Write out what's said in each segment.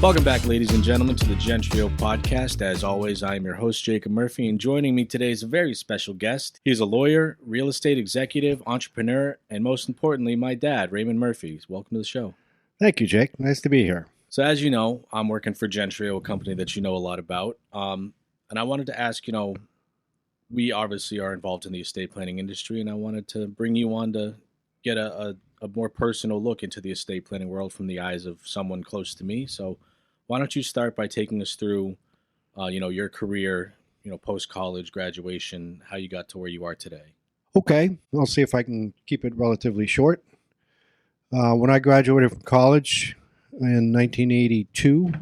Welcome back, ladies and gentlemen, to the Gentrio podcast. As always, I am your host, Jacob Murphy, and joining me today is a very special guest. He is a lawyer, real estate executive, entrepreneur, and most importantly, my dad, Raymond Murphy. Welcome to the show. Thank you, Jake. Nice to be here. So as you know, I'm working for Gentrio, a company that you know a lot about. And I wanted to ask, we obviously are involved in the estate planning industry, and I wanted to bring you on to get a more personal look into the estate planning world from the eyes of someone close to me. So why don't you start by taking us through, your career, post-college, graduation, how you got to where you are today? Okay, I'll see if I can keep it relatively short. When I graduated from college in 1982, I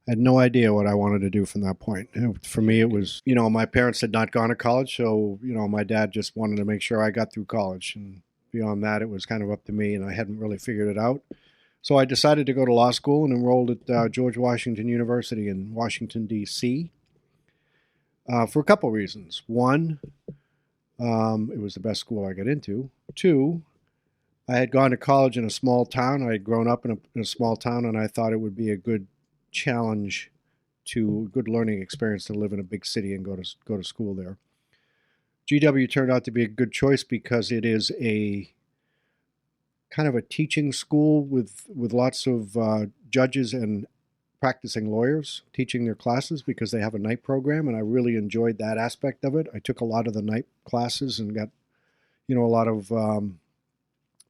had no idea what I wanted to do from that point. For me, it was, my parents had not gone to college, so, my dad just wanted to make sure I got through college. And beyond that, it was kind of up to me, and I hadn't really figured it out. So I decided to go to law school and enrolled at George Washington University in Washington, D.C. For a couple reasons. One, it was the best school I got into. Two, I had gone to college in a small town. I had grown up in a small town, and I thought it would be a good challenge a good learning experience to live in a big city and go to school there. GW turned out to be a good choice because it is a kind of a teaching school with lots of judges and practicing lawyers teaching their classes because they have a night program, and I really enjoyed that aspect of it. I took a lot of the night classes and got, a lot of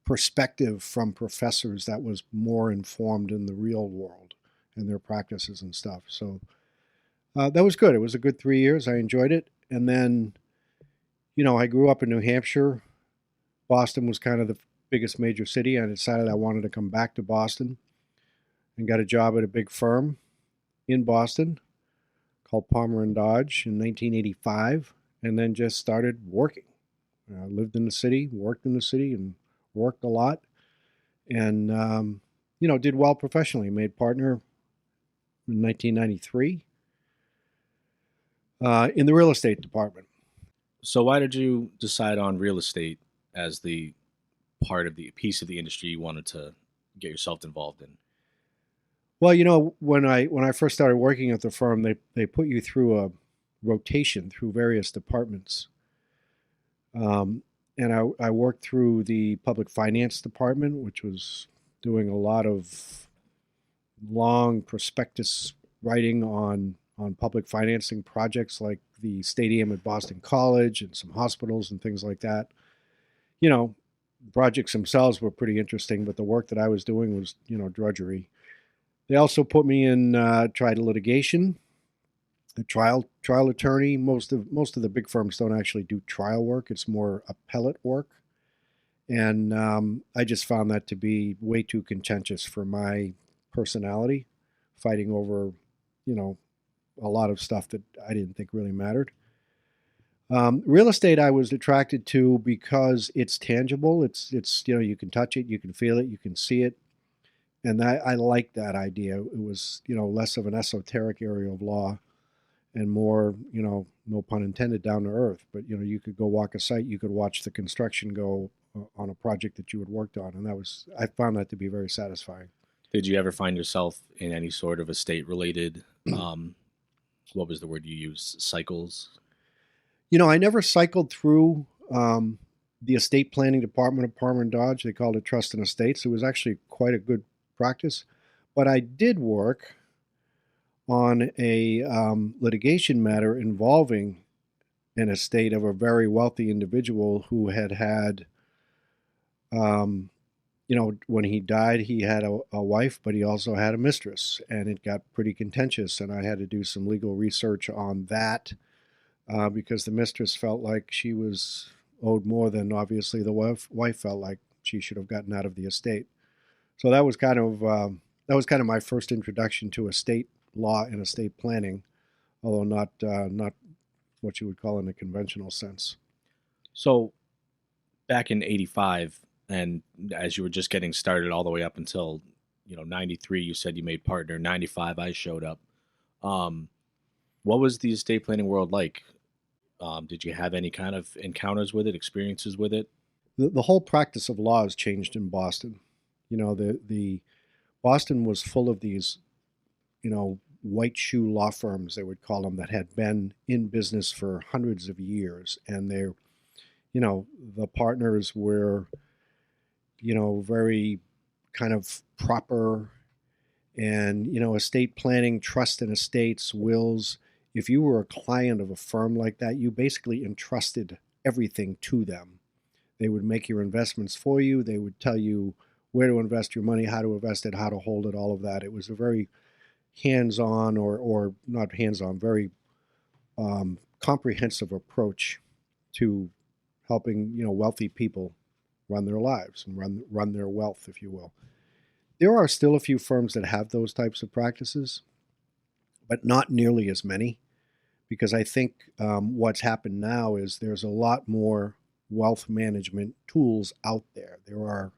perspective from professors that was more informed in the real world and their practices and stuff. So that was good. It was a good 3 years. I enjoyed it. And then, I grew up in New Hampshire. Boston was kind of the biggest major city. I decided I wanted to come back to Boston and got a job at a big firm in Boston called Palmer & Dodge in 1985, and then just started working. I lived in the city, worked in the city, and worked a lot, and, did well professionally. Made partner in 1993 in the real estate department. So why did you decide on real estate as the part of the piece of the industry you wanted to get yourself involved in? Well, when I first started working at the firm, they put you through a rotation through various departments. And I worked through the public finance department, which was doing a lot of long prospectus writing on public financing projects like the stadium at Boston College and some hospitals and things like that. The projects themselves were pretty interesting, but the work that I was doing was, drudgery. They also put me in trial litigation, a trial attorney. Most of the big firms don't actually do trial work; it's more appellate work, and I just found that to be way too contentious for my personality, fighting over, a lot of stuff that I didn't think really mattered. Real estate I was attracted to because it's tangible. It's you can touch it, you can feel it, you can see it. And I liked that idea. It was, less of an esoteric area of law and more, no pun intended, down to earth. But, you could go walk a site, you could watch the construction go on a project that you had worked on. And I found that to be very satisfying. Did you ever find yourself in any sort of estate-related, what was the word you used, cycles? I never cycled through the estate planning department of Palmer & Dodge. They called it Trust and Estates. It was actually quite a good practice. But I did work on a litigation matter involving an estate of a very wealthy individual who had when he died, he had a wife, but he also had a mistress. And it got pretty contentious, and I had to do some legal research on that. Because the mistress felt like she was owed more than obviously the wife felt like she should have gotten out of the estate. So that was kind of my first introduction to estate law and estate planning, although not what you would call in a conventional sense. So back in 85, and as you were just getting started all the way up until 93, you said you made partner. 95, I showed up. What was the estate planning world like? Did you have any kind of encounters with it, experiences with it? The whole practice of law has changed in Boston. The Boston was full of these white shoe law firms, they would call them, that had been in business for hundreds of years. And the partners were, very kind of proper, and, estate planning, trust and estates, wills. If you were a client of a firm like that, you basically entrusted everything to them. They would make your investments for you. They would tell you where to invest your money, how to invest it, how to hold it, all of that. It was a very hands-on, or not hands-on, very comprehensive approach to helping wealthy people run their lives and run their wealth, if you will. There are still a few firms that have those types of practices, but not nearly as many, because I think what's happened now is there's a lot more wealth management tools out there. There are,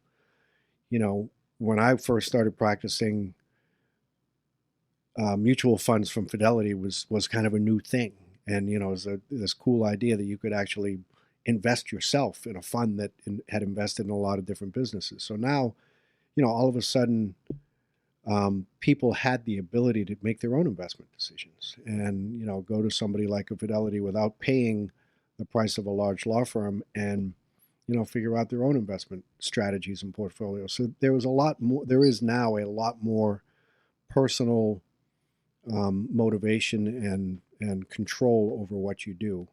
when I first started practicing, mutual funds from Fidelity was kind of a new thing, and it was this cool idea that you could actually invest yourself in a fund that had invested in a lot of different businesses. So now, all of a sudden, people had the ability to make their own investment decisions, and go to somebody like a Fidelity without paying the price of a large law firm, and figure out their own investment strategies and portfolios. So there was a lot more. There is now a lot more personal motivation and control over what you do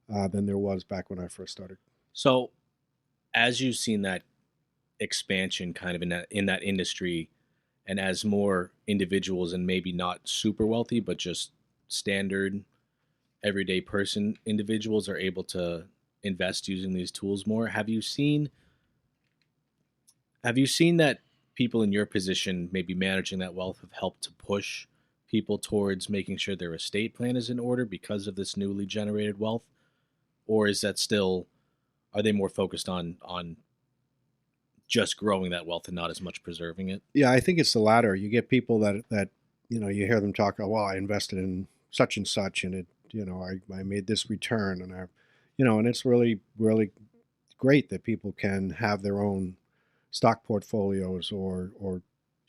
than there was back when I first started. So, as you've seen that expansion kind of in that industry, and as more individuals, and maybe not super wealthy but just standard everyday person individuals, are able to invest using these tools more, have you seen that people in your position, maybe managing that wealth, have helped to push people towards making sure their estate plan is in order because of this newly generated wealth? Or is that still, are they more focused on just growing that wealth and not as much preserving it? Yeah, I think it's the latter. You get people that you hear them talk, oh, well, I invested in such and such, and it, I made this return, and and it's really, really great that people can have their own stock portfolios, or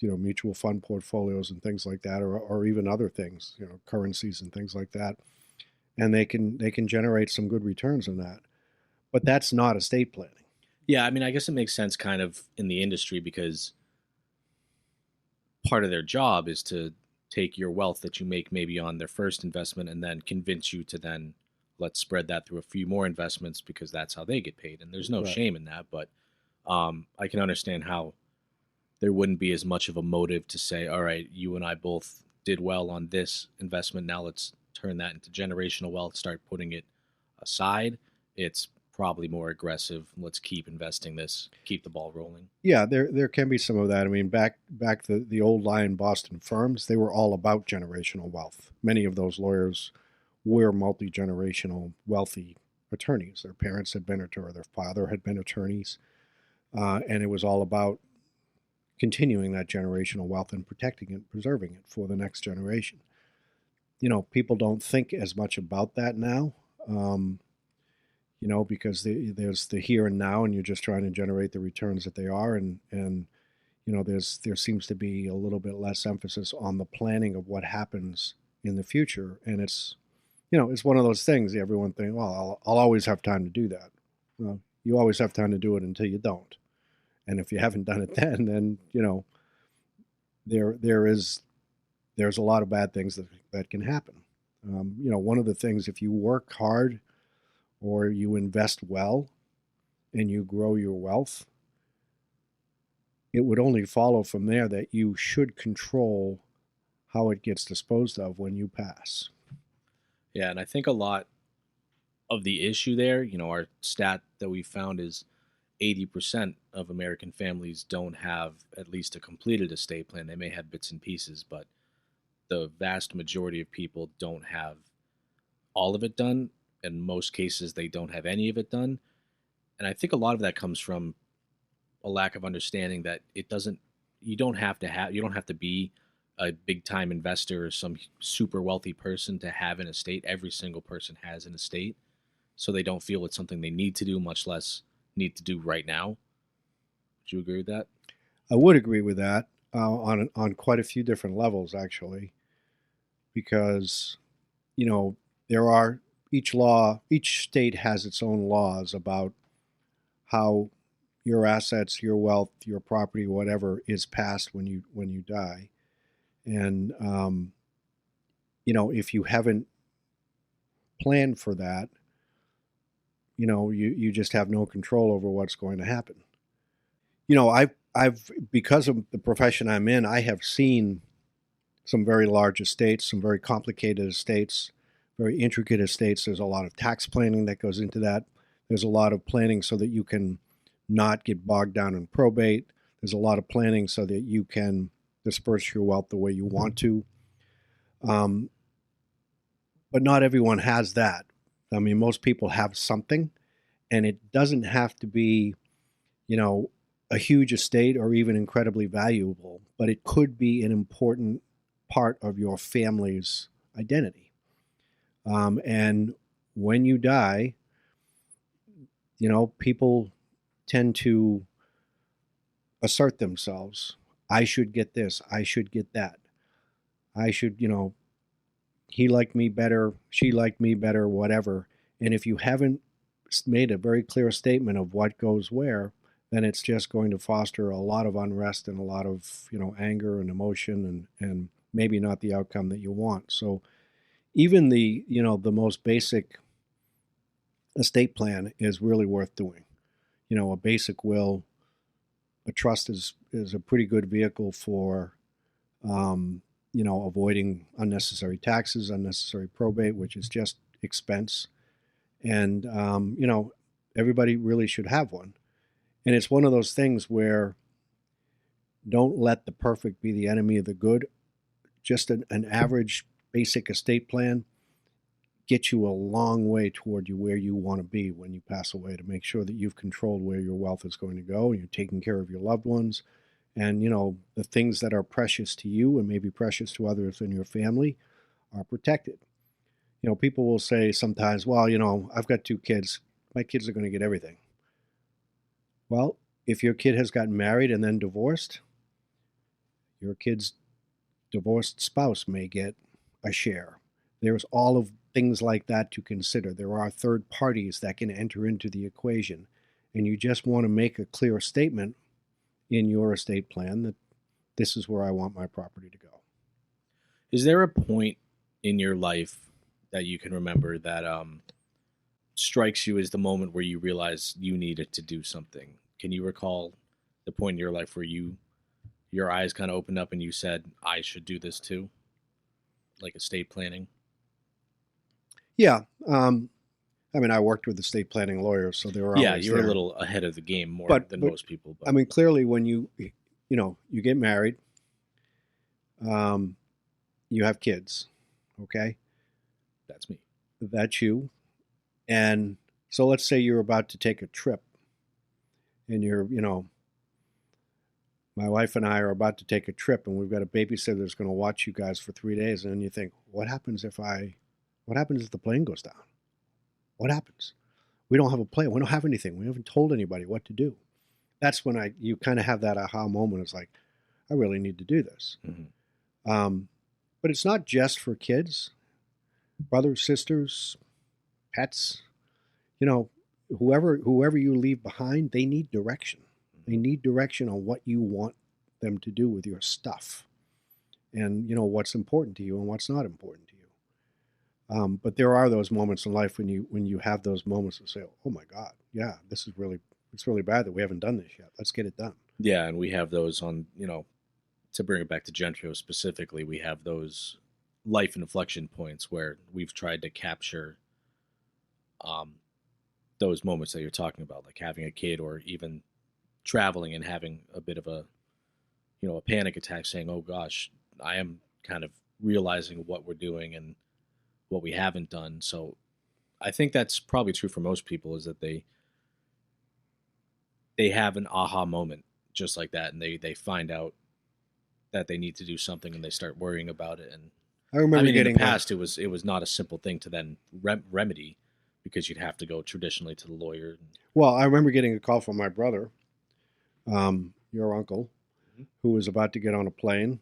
mutual fund portfolios and things like that, or even other things, currencies and things like that, and they can generate some good returns in that. But that's not estate planning. Yeah, I mean, I guess it makes sense kind of in the industry, because part of their job is to take your wealth that you make maybe on their first investment and then convince you to then let's spread that through a few more investments, because that's how they get paid. And there's no Right. shame in that, but I can understand how there wouldn't be as much of a motive to say, all right, you and I both did well on this investment. Now let's turn that into generational wealth, start putting it aside. It's probably more aggressive. Let's keep investing this, keep the ball rolling. Yeah, there can be some of that. I mean, back the old line Boston firms, they were all about generational wealth. Many of those lawyers were multi-generational wealthy attorneys. Their parents had been or their father had been attorneys, and it was all about continuing that generational wealth and protecting it, preserving it for the next generation. People don't think as much about that now. Because there's the here and now, and you're just trying to generate the returns that they are, and there seems to be a little bit less emphasis on the planning of what happens in the future, and it's one of those things. Everyone thinks, well, I'll always have time to do that. Well, you always have time to do it until you don't, and if you haven't done it then there's a lot of bad things that can happen. One of the things, if you work hard or you invest well and you grow your wealth, it would only follow from there that you should control how it gets disposed of when you pass. Yeah, and I think a lot of the issue there, our stat that we found is 80% of American families don't have at least a completed estate plan. They may have bits and pieces, but the vast majority of people don't have all of it done. In most cases, they don't have any of it done. And I think a lot of that comes from a lack of understanding that you don't have to be a big time investor or some super wealthy person to have an estate. Every single person has an estate. So they don't feel it's something they need to do, much less need to do right now. Would you agree with that? I would agree with that. on quite a few different levels, actually, because you know there are each state has its own laws about how your assets, your wealth, your property, whatever is passed when you die, and if you haven't planned for that, you just have no control over what's going to happen. I've because of the profession I'm in, I have seen some very large estates, some very complicated estates, very intricate estates. There's a lot of tax planning that goes into that. There's a lot of planning so that you can not get bogged down in probate. There's a lot of planning so that you can disperse your wealth the way you want to. Um, but not everyone has that. I mean, most people have something, and it doesn't have to be, you know, a huge estate or even incredibly valuable, but it could be an important part of your family's identity. And when you die, people tend to assert themselves. I should get this. I should get that. I should, he liked me better. She liked me better, whatever. And if you haven't made a very clear statement of what goes where, then it's just going to foster a lot of unrest and a lot of, anger and emotion and maybe not the outcome that you want. So even the most basic estate plan is really worth doing. A basic will, a trust is a pretty good vehicle for, avoiding unnecessary taxes, unnecessary probate, which is just expense. And, everybody really should have one. And it's one of those things where don't let the perfect be the enemy of the good. Just an average basic estate plan gets you a long way toward where you want to be when you pass away, to make sure that you've controlled where your wealth is going to go, and you're taking care of your loved ones. And, the things that are precious to you and maybe precious to others in your family are protected. People will say sometimes, well, I've got 2 kids. My kids are going to get everything. Well, if your kid has gotten married and then divorced, your kid's divorced spouse may get a share. There's all of things like that to consider. There are third parties that can enter into the equation. And you just want to make a clear statement in your estate plan that this is where I want my property to go. Is there a point in your life that you can remember that strikes you as the moment where you realize you needed to do something? Can you recall the point in your life where your eyes kind of opened up and you said, I should do this too? Like estate planning? Yeah. I worked with estate planning lawyers, so they were Yeah, always you're there. a little ahead of the game more than But most people. But clearly when you get married, you have kids, okay? that's me. That's you. And so let's say you're about to take a trip and my wife and I are about to take a trip and we've got a babysitter that's going to watch you guys for 3 days. And then you think, what happens if the plane goes down? What happens? We don't have a plan. We don't have anything. We haven't told anybody what to do. That's when you kind of have that aha moment. It's like, I really need to do this. Mm-hmm. But it's not just for kids, brothers, sisters, pets, whoever you leave behind, they need direction. They need direction on what you want them to do with your stuff, and what's important to you and what's not important to you. But there are those moments in life when you have those moments of say, oh my God, yeah, it's really bad that we haven't done this yet. Let's get it done. Yeah, and we have those on, to bring it back to Gentrio specifically, we have those life inflection points where we've tried to capture those moments that you're talking about, like having a kid or even traveling and having a bit of a panic attack, saying, oh gosh, I am kind of realizing what we're doing and what we haven't done. So I think that's probably true for most people, is that they have an aha moment just like that, and they find out that they need to do something and they start worrying about it. And I remember in getting the past it was not a simple thing to then remedy, because you'd have to go traditionally to the lawyer. Well, I remember getting a call from my brother, your uncle, who was about to get on a plane,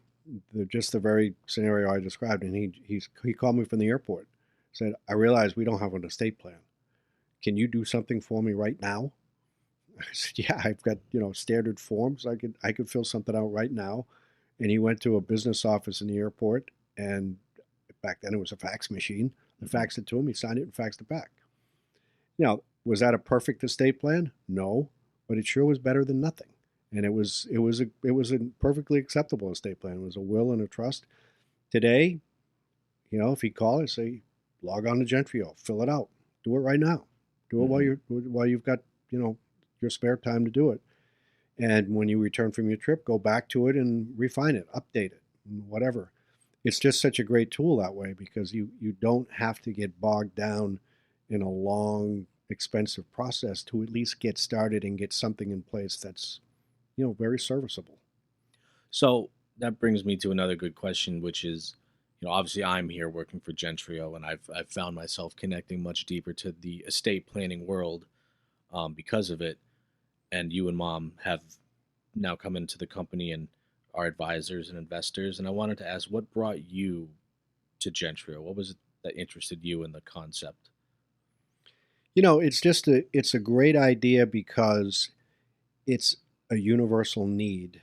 just the very scenario I described, and he called me from the airport, said, "I realize we don't have an estate plan. Can you do something for me right now?" I said, "Yeah, I've got standard forms. I could fill something out right now." And he went to a business office in the airport, and back then it was a fax machine. I Hmm. faxed it to him. He signed it and faxed it back. Now, was that a perfect estate plan? No, but it sure was better than nothing. And it was a perfectly acceptable estate plan. It was a will and a trust. Today, if he called and say, log on to Gentrio, fill it out, do it right now, do it Hmm. while you've got your spare time to do it. And when you return from your trip, go back to it and refine it, update it, whatever. It's just such a great tool that way because you don't have to get bogged down in a long, expensive process to at least get started and get something in place that's very serviceable. So that brings me to another good question, which is, obviously I'm here working for Gentrio, and I've found myself connecting much deeper to the estate planning world because of it. And you and Mom have now come into the company and are advisors and investors. And I wanted to ask, what brought you to Gentrio? What was it that interested you in the concept? It's a great idea because it's a universal need.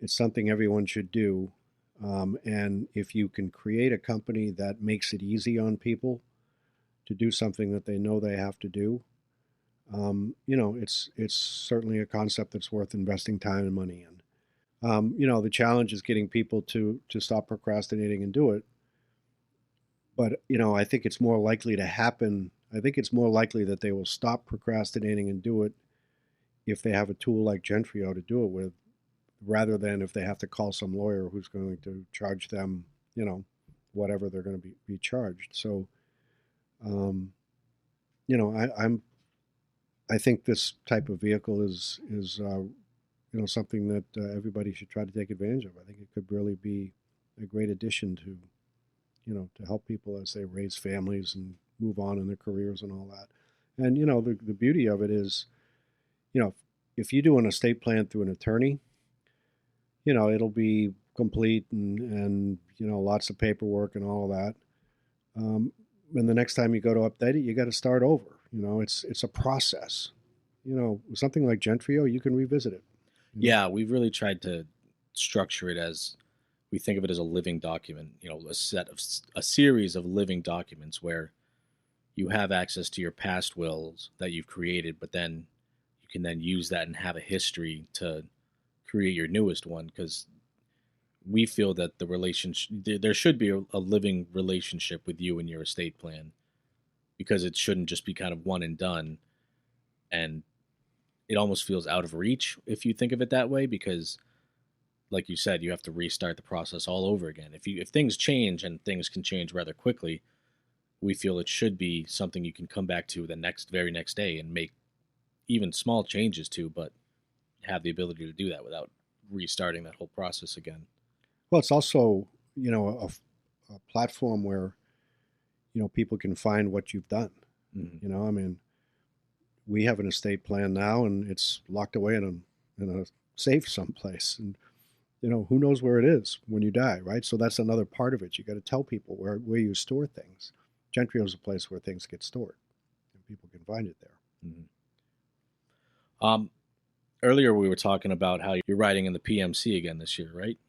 It's something everyone should do. And if you can create a company that makes it easy on people to do something that they know they have to do, it's certainly a concept that's worth investing time and money in. The challenge is getting people to stop procrastinating and do it. But I think it's more likely to happen. I think it's more likely that they will stop procrastinating and do it if they have a tool like Gentrio to do it with, rather than if they have to call some lawyer who's going to charge them, you know, whatever they're going to be charged. So, um, I think this type of vehicle is something that everybody should try to take advantage of. I think it could really be a great addition to to help people as they raise families and move on in their careers and all that. And the beauty of it is, you know, if you do an estate plan through an attorney, it'll be complete and lots of paperwork and all of that. Um, and the next time you go to update it, you got to start over. It's a process. Something like Gentrio, you can revisit it. Yeah, we've really tried to structure it as we think of it as a living document, a series of living documents where you have access to your past wills that you've created, but then you can then use that and have a history to create your newest one because we feel that the relationship there should be a living relationship with you and your estate plan because it shouldn't just be kind of one and done, and it almost feels out of reach if you think of it that way because like you said you have to restart the process all over again. If things change, and things can change rather quickly, we feel it should be something you can come back to the very next day and make even small changes to, but have the ability to do that without restarting that whole process again. Well, it's also a platform where people can find what you've done. Mm-hmm. I mean, we have an estate plan now, and it's locked away in a safe someplace, and who knows where it is when you die, right? So that's another part of it. You got to tell people where you store things. Gentrio is a place where things get stored, and people can find it there. Mm-hmm. Um, Earlier we were talking about how you're riding in the PMC again this year, right?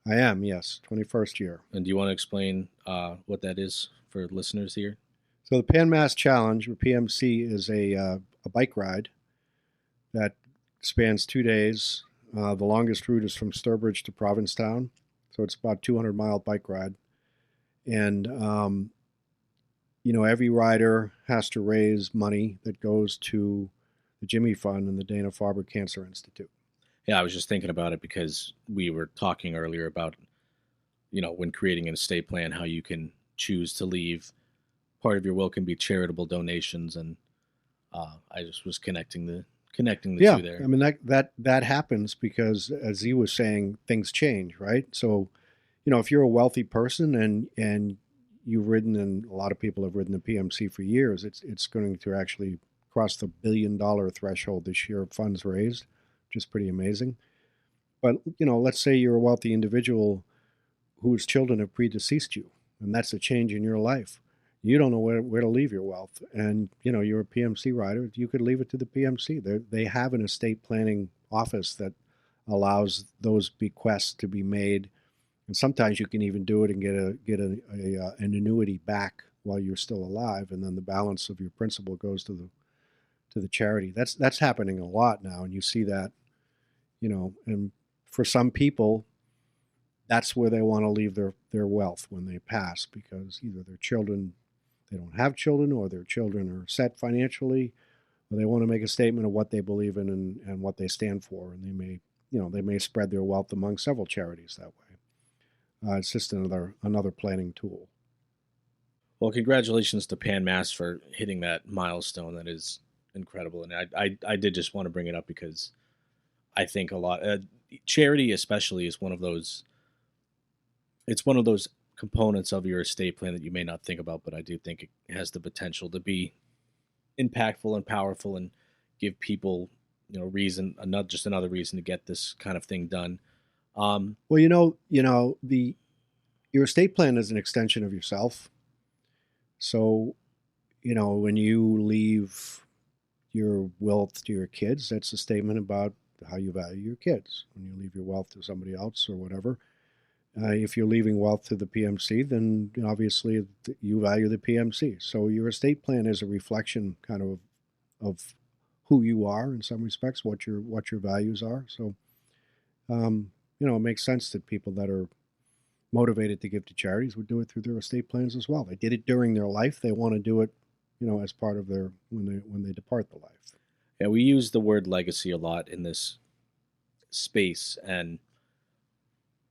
I am, yes, 21st year. And do you want to explain what that is for listeners here? So the Pan Mass Challenge, or PMC, is a bike ride that spans 2 days. The longest route is from Sturbridge to Provincetown, so it's about a 200-mile bike ride. And every rider has to raise money that goes to the Jimmy Fund and the Dana-Farber Cancer Institute. Yeah, I was just thinking about it because we were talking earlier about, when creating an estate plan, how you can choose to leave part of your will can be charitable donations, and I just was connecting the Yeah, two there. I mean that happens because, as he was saying, things change, right? So, if you're a wealthy person and you've ridden, and a lot of people have ridden the PMC for years, it's going to actually cross the $1 billion threshold this year of funds raised, which is pretty amazing. But let's say you're a wealthy individual whose children have predeceased you, and that's a change in your life. You don't know where to leave your wealth, and you're a PMC rider. You could leave it to the PMC. They have an estate planning office that allows those bequests to be made, and sometimes you can even do it and an annuity back while you're still alive, and then the balance of your principal goes to the charity. That's happening a lot now, and you see that, and for some people, that's where they want to leave their wealth when they pass, because either their children, they don't have children, or their children are set financially, or they want to make a statement of what they believe in and what they stand for, and they may spread their wealth among several charities that way. It's just another planning tool. Well, congratulations to Pan Mass for hitting that milestone. That is incredible, and I did just want to bring it up because I think a lot charity, especially, is one of those. It's one of those components of your estate plan that you may not think about, but I do think it has the potential to be impactful and powerful and give people, reason, not just another reason to get this kind of thing done. Well, the your estate plan is an extension of yourself. So, when you leave your wealth to your kids, that's a statement about how you value your kids. When you leave your wealth to somebody else or whatever, if you're leaving wealth to the PMC, then obviously you value the PMC. So your estate plan is a reflection kind of who you are in some respects, what your values are. So, it makes sense that people that are motivated to give to charities would do it through their estate plans as well. They did it during their life. They want to do it, as part of their when they depart the life. Yeah, we use the word legacy a lot in this space, and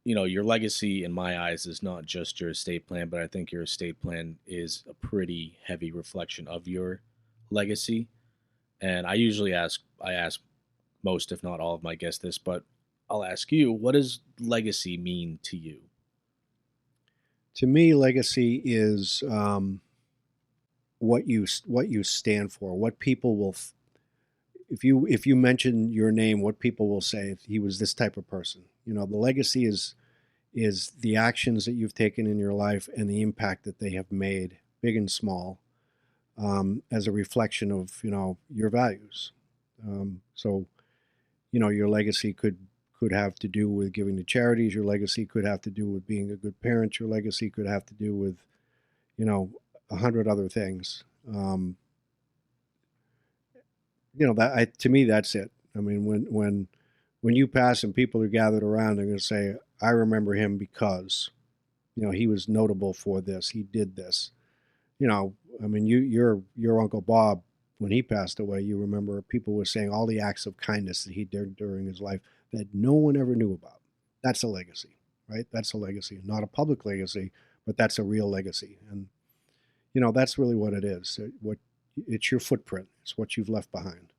your legacy in my eyes is not just your estate plan, but I think your estate plan is a pretty heavy reflection of your legacy. And I ask most, if not all, of my guests this, but I'll ask you, what does legacy mean to you? To me, legacy is what you stand for. What people will, if you mention your name, what people will say. If he was this type of person. The legacy is the actions that you've taken in your life and the impact that they have made, big and small, as a reflection of your values. So, your legacy could have to do with giving to charities. Your legacy could have to do with being a good parent. Your legacy could have to do with 100 other things. To me, that's it. I mean, when you pass and people are gathered around, they're going to say, "I remember him because, he was notable for this. He did this." I mean, your Uncle Bob, when he passed away, you remember people were saying all the acts of kindness that he did during his life that no one ever knew about. That's a legacy, right? That's a legacy, not a public legacy, but that's a real legacy. And that's really what it is. It's your footprint. It's what you've left behind.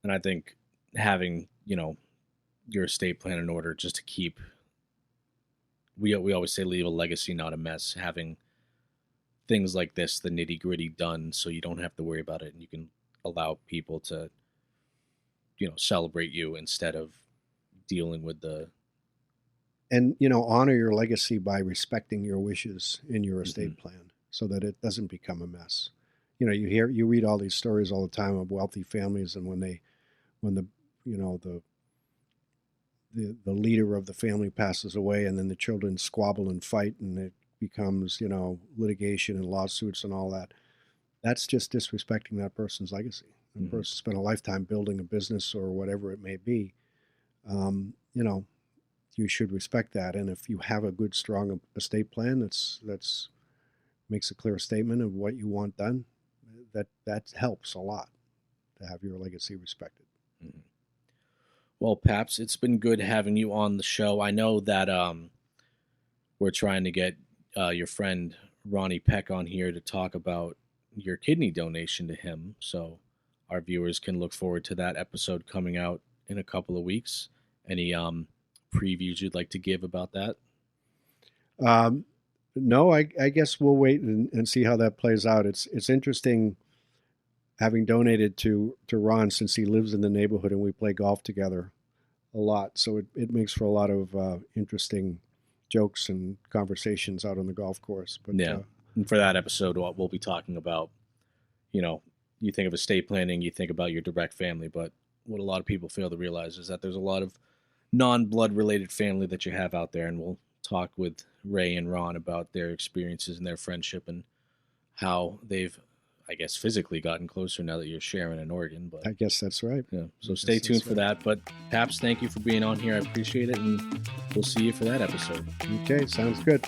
And I think having, your estate plan in order just to keep, we always say leave a legacy, not a mess. Having things like this, the nitty gritty done, so you don't have to worry about it, and you can allow people to, celebrate you instead of dealing with the. And honor your legacy by respecting your wishes in your estate plan, so that it doesn't become a mess. You read all these stories all the time of wealthy families, and when the leader of the family passes away, and then the children squabble and fight, and it becomes litigation and lawsuits and all that. That's just disrespecting that person's legacy. The person spent a lifetime building a business or whatever it may be. You should respect that. And if you have a good, strong estate plan that's makes a clear statement of what you want done, that helps a lot to have your legacy respected. Mm-hmm. Well, Paps, it's been good having you on the show. I know that we're trying to get your friend Ronnie Peck on here to talk about your kidney donation to him. So our viewers can look forward to that episode coming out in a couple of weeks. Any previews you'd like to give about that? No, I guess we'll wait and see how that plays out. It's interesting having donated to Ron, since he lives in the neighborhood and we play golf together. a lot. So it makes for a lot of interesting jokes and conversations out on the golf course. But Yeah. And for that episode, we'll be talking about, you know, you think of estate planning, you think about your direct family, but what a lot of people fail to realize is that there's a lot of non-blood related family that you have out there, and we'll talk with Ray and Ron about their experiences and their friendship and how they've, I guess, physically gotten closer now that you're sharing an organ. But I guess that's right. yeah, so stay tuned for that. But Paps, thank you for being on here. I appreciate it, and we'll see you for that episode. Okay, sounds good.